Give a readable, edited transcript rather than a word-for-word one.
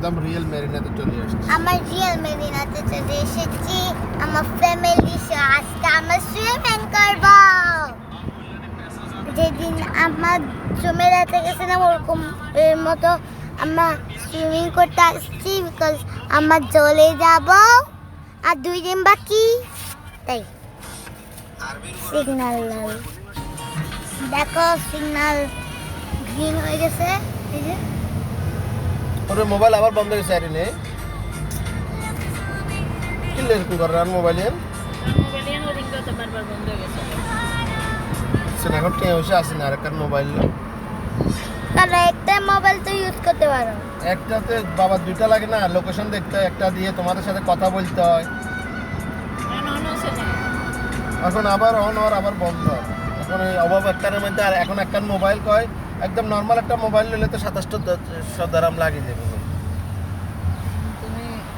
একদম রিয়েল মেরিনাতে চলে আসছি। আমার রিয়েল মেরিনাতে চলে এসেছি আমার ফ্যামিলি সহ। আজকে আমরা সুইমিং করব। যেদিন আমার জমেরাতে গেছিলাম ওরকম এর মতো আমরা সুইমিং করতে আসছি, বিকজ আমরা চলে যাব আর 2 দিন বাকি। তাই সিগন্যাল দেখো, সিগন্যাল গ্রিন হয়ে গেছে। এই যে ওরে মোবাইল আবার বন্ধ হয়েছে আরে নে কি এরকম করে আর মোবাইলে সেন এখন কে হয়েছে আসে না আরেকটা মোবাইল তাহলে একটা মোবাইল তো ইউজ করতে পারো। একটাতে বাবা দুইটা লাগে না, লোকেশন দেখতে হয়, একটা দিয়ে তোমাদের সাথে কথা বলতে হয়। এখন আবার অন আর আবার বন্ধ। এখন এই অভাব একটার মধ্যে আর এখন একটা মোবাইল কয় একদম নর্মাল একটা মোবাইল নিলে তো 2700 দাম লাগে যাবে।